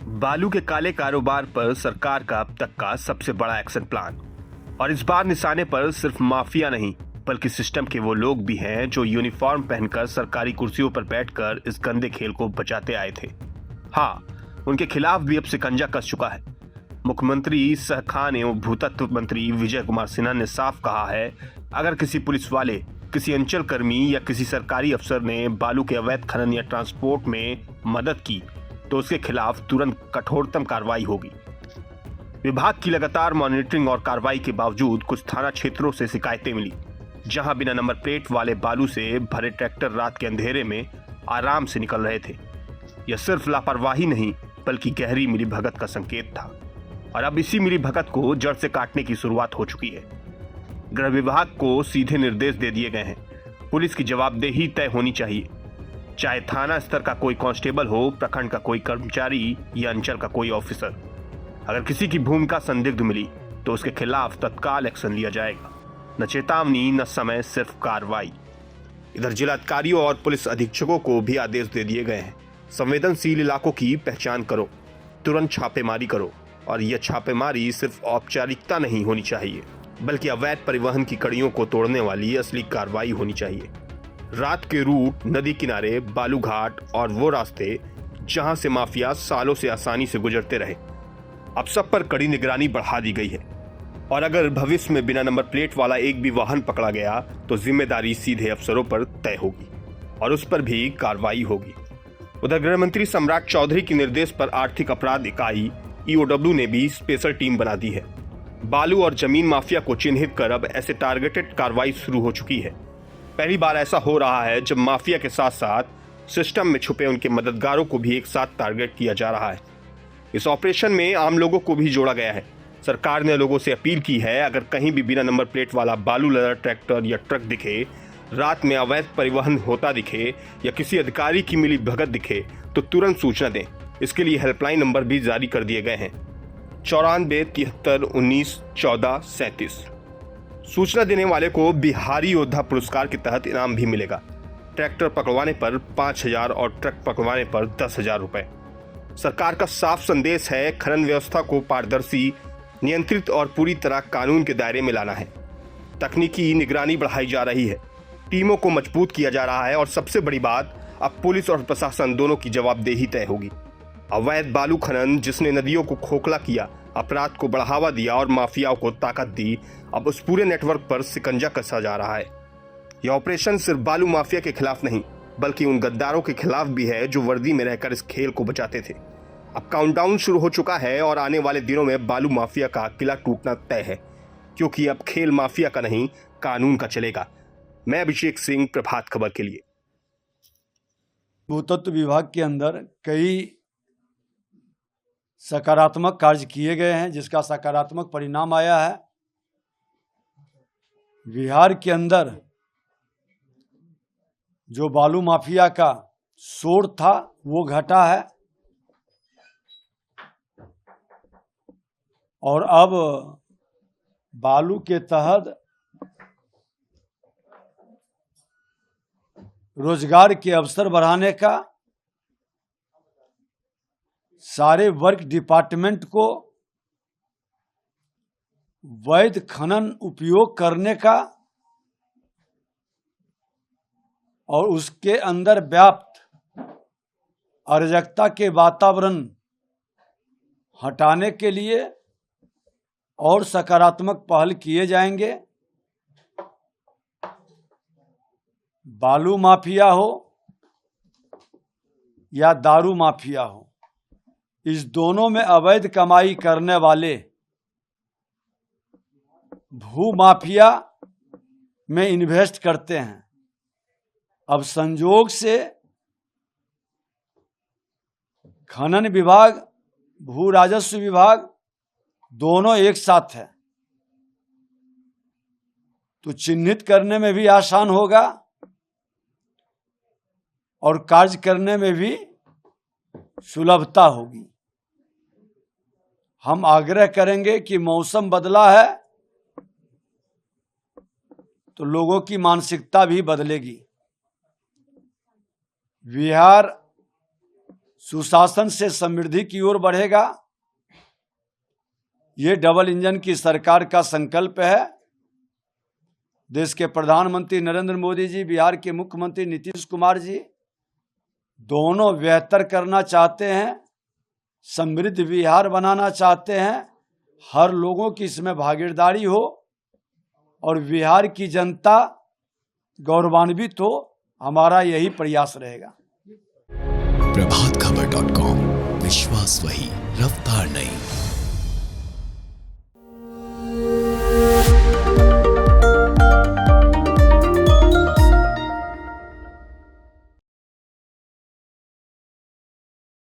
बालू के काले कारोबार पर सरकार का अब तक का सबसे बड़ा एक्शन प्लान। और इस बार निशाने पर सिर्फ माफिया नहीं बल्कि सिस्टम के वो लोग भी हैं जो यूनिफॉर्म पहनकर सरकारी कुर्सियों पर बैठकर इस गंदे खेल को बचाते आए थे। हाँ, उनके खिलाफ भी अब शिकंजा कस चुका है। मुख्यमंत्री सह खान एवं भूतत्व मंत्री विजय कुमार सिन्हा ने साफ कहा है, अगर किसी पुलिस वाले, किसी अंचल कर्मी या किसी सरकारी अफसर ने बालू के अवैध खनन या ट्रांसपोर्ट में मदद की तो उसके खिलाफ तुरंत कठोरतम कार्रवाई होगी। विभाग की लगातार मॉनिटरिंग और कार्रवाई के बावजूद कुछ थाना क्षेत्रों से शिकायतें मिली, जहां बिना नंबर प्लेट वाले बालू से भरे ट्रैक्टर रात के अंधेरे में आराम से निकल रहे थे। यह सिर्फ लापरवाही नहीं बल्कि गहरी मिलीभगत का संकेत था। और अब इसी मिलीभगत को जड़ से काटने की शुरुआत हो चुकी है। गृह विभाग को सीधे निर्देश दे दिए गए हैं, पुलिस की जवाबदेही तय होनी चाहिए। चाहे थाना स्तर का कोई कांस्टेबल हो, प्रखंड का कोई कर्मचारी या अंचल का कोई ऑफिसर, अगर किसी की भूमिका संदिग्ध मिली तो उसके खिलाफ तत्काल एक्शन लिया जाएगा। न चेतावनी न समय, सिर्फ कार्रवाई। इधर जिलाधिकारियों और पुलिस अधीक्षकों को भी आदेश दे दिए गए हैं, संवेदनशील इलाकों की पहचान करो, तुरंत छापेमारी करो। और यह छापेमारी सिर्फ औपचारिकता नहीं होनी चाहिए बल्कि अवैध परिवहन की कड़ियों को तोड़ने वाली असली कार्रवाई होनी चाहिए। रात के रूट, नदी किनारे, बालू घाट और वो रास्ते जहां से माफिया सालों से आसानी से गुजरते रहे, अब सब पर कड़ी निगरानी बढ़ा दी गई है। और अगर भविष्य में बिना नंबर प्लेट वाला एक भी वाहन पकड़ा गया तो जिम्मेदारी सीधे अफसरों पर तय होगी और उस पर भी कार्रवाई होगी। उधर गृह मंत्री सम्राट चौधरी के निर्देश पर आर्थिक अपराध इकाई EOW ने भी स्पेशल टीम बना दी है। बालू और जमीन माफिया को चिन्हित कर अब ऐसे टारगेटेड कार्रवाई शुरू हो चुकी है। पहली बार ऐसा हो रहा है जब माफिया के साथ साथ सिस्टम में छुपे उनके मददगारों को भी एक साथ टारगेट किया जा रहा है। इस ऑपरेशन में आम लोगों को भी जोड़ा गया है। सरकार ने लोगों से अपील की है, अगर कहीं भी बिना नंबर प्लेट वाला बालू लदा ट्रैक्टर या ट्रक दिखे, रात में अवैध परिवहन होता दिखे या किसी अधिकारी की मिली भगत दिखे तो तुरंत सूचना दें। इसके लिए हेल्पलाइन नंबर भी जारी कर दिए गए हैं, 94 73 19 14 37। सूचना देने वाले को बिहारी योद्धा पुरस्कार के तहत इनाम भी मिलेगा। ट्रैक्टर पकड़वाने पर 5,000 और ट्रक पकड़वाने पर 10,000 रुपए। सरकार का साफ संदेश है, खनन व्यवस्था को पारदर्शी, नियंत्रित और पूरी तरह कानून के दायरे में लाना है। तकनीकी निगरानी बढ़ाई जा रही है, टीमों को मजबूत किया जा रहा है और सबसे बड़ी बात, अब पुलिस और प्रशासन दोनों की जवाबदेही तय होगी। अवैध बालू खनन जिसने नदियों को खोखला किया, अपराध को बढ़ावा दिया और माफियाओं को ताकत दी, अब उस पूरे नेटवर्क पर शिकंजा कसा जा रहा है। यह ऑपरेशन सिर्फ बालू माफिया के खिलाफ नहीं बल्कि उन गद्दारों के खिलाफ भी है जो वर्दी में रहकर इस खेल को बचाते थे। अब काउंटडाउन शुरू हो चुका है और आने वाले दिनों में बालू माफिया का किला टूटना तय है, क्योंकि अब खेल माफिया का नहीं, कानून का चलेगा। मैं अभिषेक सिंह, प्रभात खबर के लिए। भूतत्व विभाग के अंदर कई सकारात्मक कार्य किए गए हैं जिसका सकारात्मक परिणाम आया है। बिहार के अंदर जो बालू माफिया का शोर था वो घटा है और अब बालू के तहत रोजगार के अवसर बढ़ाने का, सारे वर्क डिपार्टमेंट को वैध खनन उपयोग करने का और उसके अंदर व्याप्त अराजकता के वातावरण हटाने के लिए और सकारात्मक पहल किए जाएंगे। बालू माफिया हो या दारू माफिया हो, इस दोनों में अवैध कमाई करने वाले भू माफिया में इन्वेस्ट करते हैं। अब संजोग से खनन विभाग, भू राजस्व विभाग दोनों एक साथ है तो चिन्हित करने में भी आसान होगा और कार्य करने में भी सुलभता होगी। हम आग्रह करेंगे कि मौसम बदला है तो लोगों की मानसिकता भी बदलेगी। बिहार सुशासन से समृद्धि की ओर बढ़ेगा। ये डबल इंजन की सरकार का संकल्प है। देश के प्रधानमंत्री नरेंद्र मोदी जी, बिहार के मुख्यमंत्री नीतीश कुमार जी दोनों बेहतर करना चाहते हैं, समृद्ध बिहार बनाना चाहते हैं। हर लोगों की इसमें भागीदारी हो और बिहार की जनता गौरवान्वित हो, हमारा यही प्रयास रहेगा। प्रभातखबर.com, विश्वास वही, रफ्तार नहीं।